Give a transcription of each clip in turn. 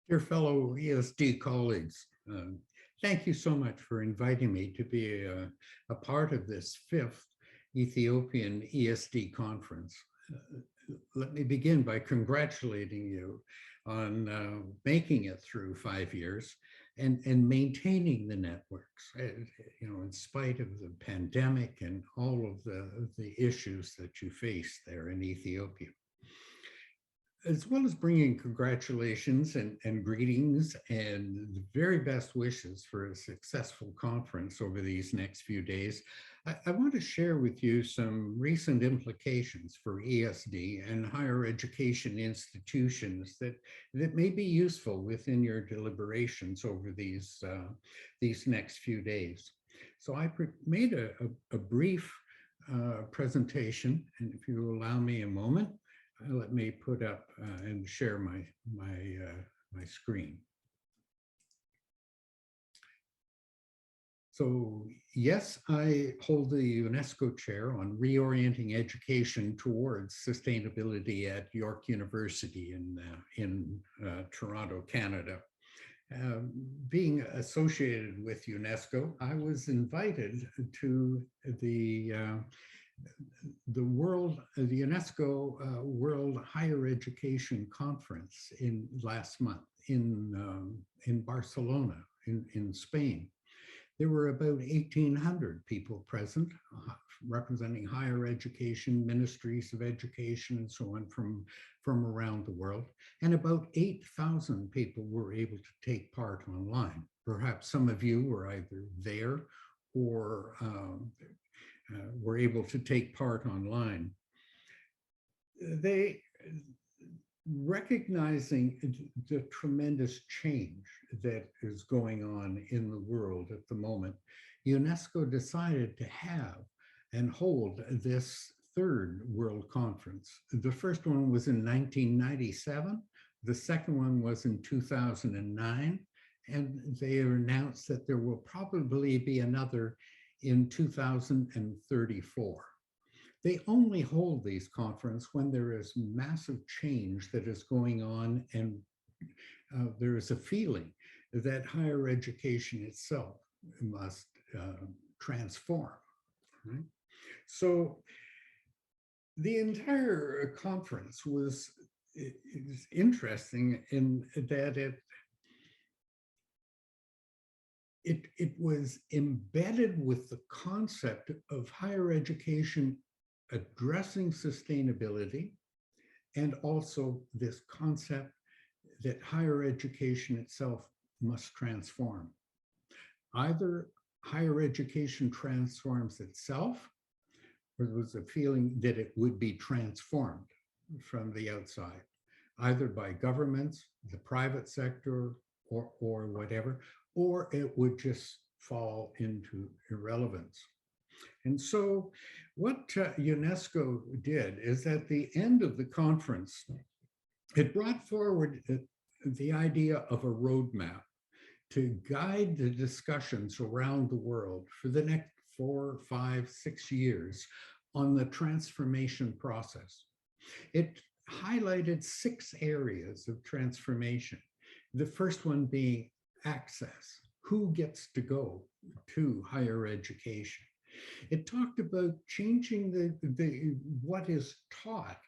Dear fellow ESD colleagues, thank you so much for inviting me to be a part of this fifth Ethiopian ESD conference. Let me begin by congratulating you on making it through 5 years and maintaining the networks, in spite of the pandemic and all of the issues that you face there in Ethiopia, as well as bringing congratulations and greetings and the very best wishes for a successful conference over these next few days. I want to share with you some recent implications for ESD and higher education institutions that may be useful within your deliberations over these next few days. So I made a brief presentation, and if you allow me a moment, let me put up and share my screen. So yes, I hold the UNESCO chair on reorienting education towards sustainability at York University in Toronto, Canada. Being associated with UNESCO, I was invited to the UNESCO World Higher Education Conference last month in Barcelona, in Spain. There were about 1,800 people present, representing higher education, ministries of education, and so on from around the world. And about 8,000 people were able to take part online. Perhaps some of you were either there or were able to take part online. They, recognizing the tremendous change that is going on in the world at the moment, UNESCO decided to have and hold this third World Conference. The first one was in 1997. The second one was in 2009. And they announced that there will probably be another in 2034. They only hold these conferences when there is massive change that is going on, and there is a feeling that higher education itself must transform. Right? So the entire conference was interesting in that it was embedded with the concept of higher education addressing sustainability, and also this concept that higher education itself must transform. Either higher education transforms itself, or there was a feeling that it would be transformed from the outside, either by governments, the private sector, or whatever, or it would just fall into irrelevance. And so what UNESCO did is at the end of the conference, it brought forward the idea of a roadmap to guide the discussions around the world for the next 4, 5, 6 years on the transformation process. It highlighted 6 areas of transformation. The first one being access. Who gets to go to higher education? It talked about changing what is taught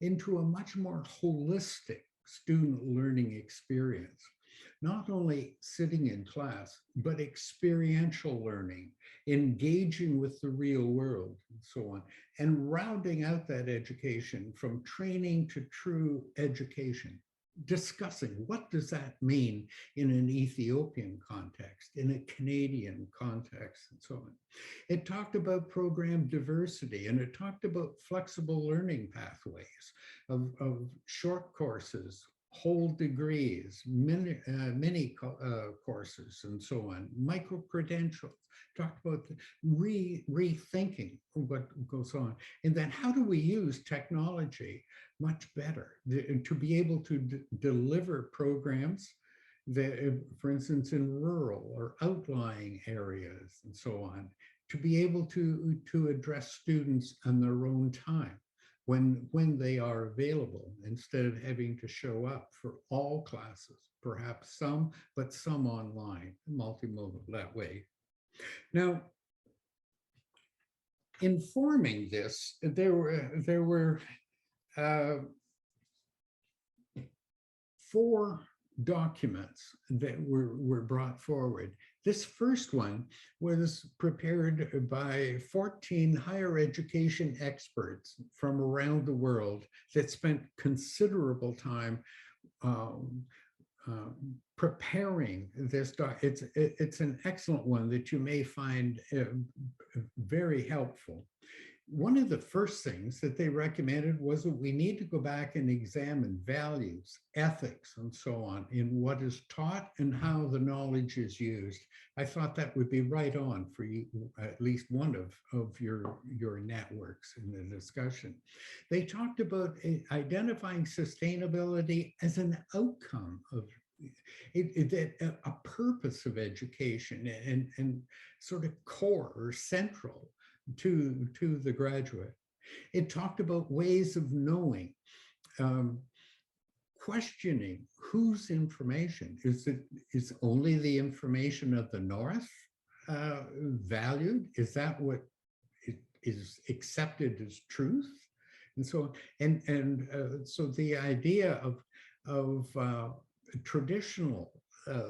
into a much more holistic student learning experience. Not only sitting in class, but experiential learning, engaging with the real world, and so on, and rounding out that education from training to true education. Discussing what does that mean in an Ethiopian context, in a Canadian context, and so on. It talked about program diversity, and it talked about flexible learning pathways of short courses, whole degrees, mini courses, and so on, micro-credentials. Talked about rethinking what goes on. And then how do we use technology much better to be able to deliver programs that, for instance, in rural or outlying areas and so on, to be able to address students on their own time when they are available, instead of having to show up for all classes, perhaps some, but some online, multimodal that way. Now, informing this, there were 4 documents that were brought forward. This first one was prepared by 14 higher education experts from around the world that spent considerable time preparing this document. It's an excellent one that you may find very helpful. One of the first things that they recommended was that we need to go back and examine values, ethics, and so on in what is taught and how the knowledge is used. I thought that would be right on for you, at least one of your networks in the discussion. They talked about identifying sustainability as an outcome of a purpose of education and sort of core or central to the graduate. It talked about ways of knowing, questioning whose information. Is only the information of the North valued? Is that what is accepted as truth? And so, so the idea of traditional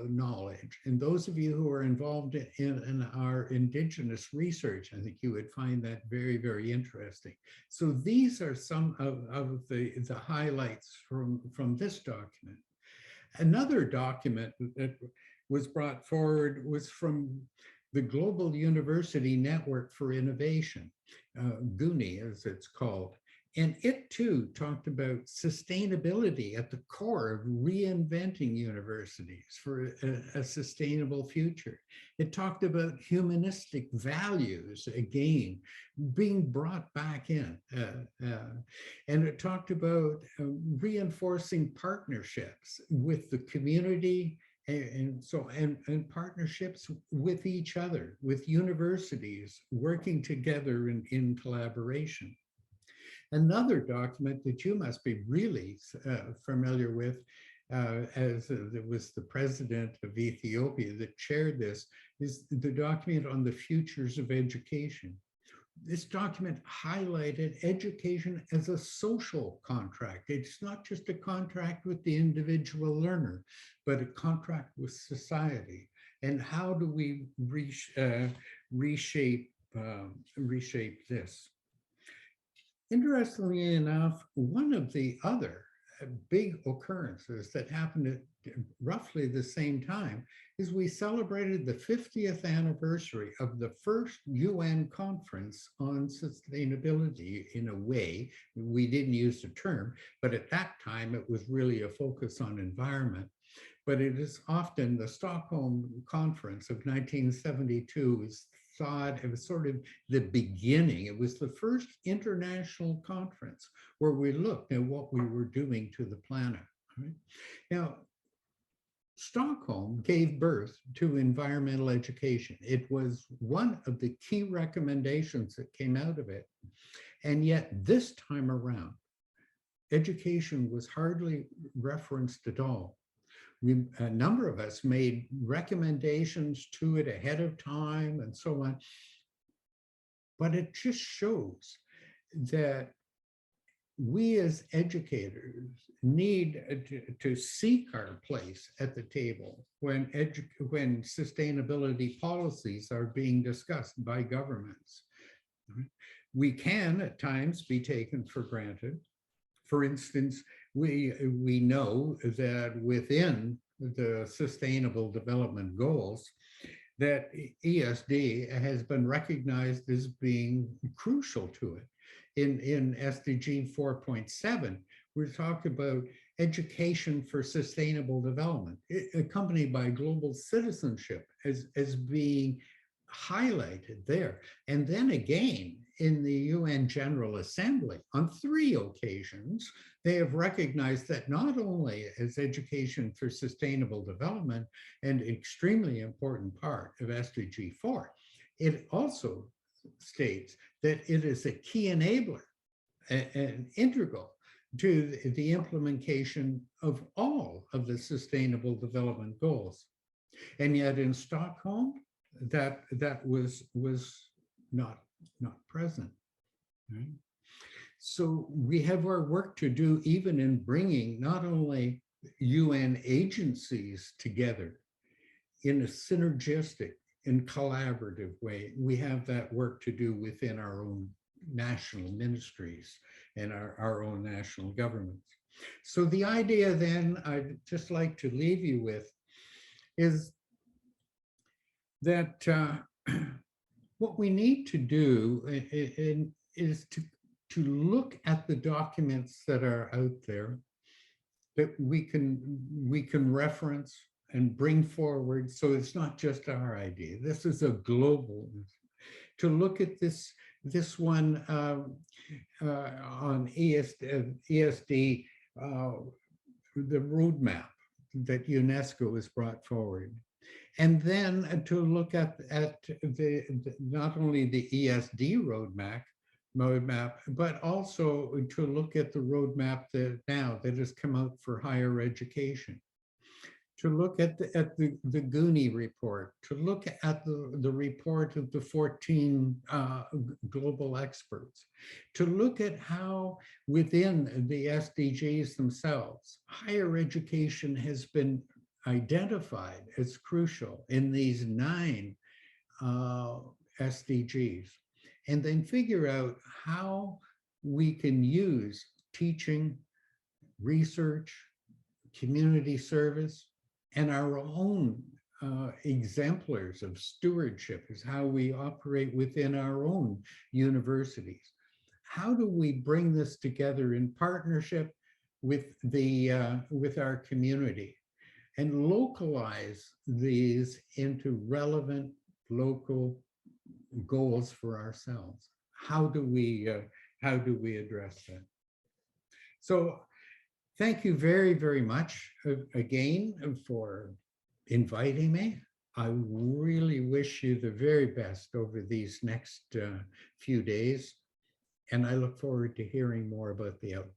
knowledge, and those of you who are involved in our Indigenous research, I think you would find that very, very interesting. So these are some of the highlights from this document. Another document that was brought forward was from the Global University Network for Innovation, GUNI as it's called. And it too talked about sustainability at the core of reinventing universities for a sustainable future. It talked about humanistic values, again, being brought back in. And it talked about reinforcing partnerships with the community and partnerships with each other, with universities working together in collaboration. Another document that you must be really familiar with, as it was the president of Ethiopia that chaired this, is the document on the futures of education. This document highlighted education as a social contract. It's not just a contract with the individual learner, but a contract with society. And how do we reshape this? Interestingly enough, one of the other big occurrences that happened at roughly the same time is we celebrated the 50th anniversary of the first UN conference on sustainability. In a way, we didn't use the term, but at that time it was really a focus on environment. But it is often the Stockholm Conference of 1972 is thought it was sort of the beginning. It was the first international conference where we looked at what we were doing to the planet. Right? Now, Stockholm gave birth to environmental education. It was one of the key recommendations that came out of it. And yet this time around, education was hardly referenced at all. A number of us made recommendations to it ahead of time and so on. But it just shows that we as educators need to seek our place at the table when sustainability policies are being discussed by governments. We can at times be taken for granted. For instance, we know that within the Sustainable Development Goals, that ESD has been recognized as being crucial to it. In SDG 4.7, we're talking about education for sustainable development, accompanied by global citizenship as being highlighted there. And then again, in the UN General Assembly, on 3 occasions, they have recognized that not only is education for sustainable development an extremely important part of SDG 4, it also states that it is a key enabler and integral to the implementation of all of the Sustainable Development Goals. And yet in Stockholm, that was not present. Right? So we have our work to do, even in bringing not only UN agencies together in a synergistic and collaborative way. We have that work to do within our own national ministries and our own national governments. So the idea then I'd just like to leave you with is that what we need to do is to look at the documents that are out there that we can reference and bring forward. So it's not just our idea. This is a global, to look at this one on ESD, the roadmap that UNESCO has brought forward. And then to look at not only the ESD roadmap, but also to look at the roadmap that has come out for higher education. To look at the Goonie report, to look at the report of the 14 global experts, to look at how within the SDGs themselves, higher education has been identified as crucial in these 9 SDGs, and then figure out how we can use teaching, research, community service, and our own exemplars of stewardship is how we operate within our own universities. How do we bring this together in partnership with our community and localize these into relevant local goals for ourselves? How do we address that? So thank you very, very much again for inviting me. I really wish you the very best over these next few days, and I look forward to hearing more about the outcomes.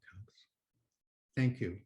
Thank you.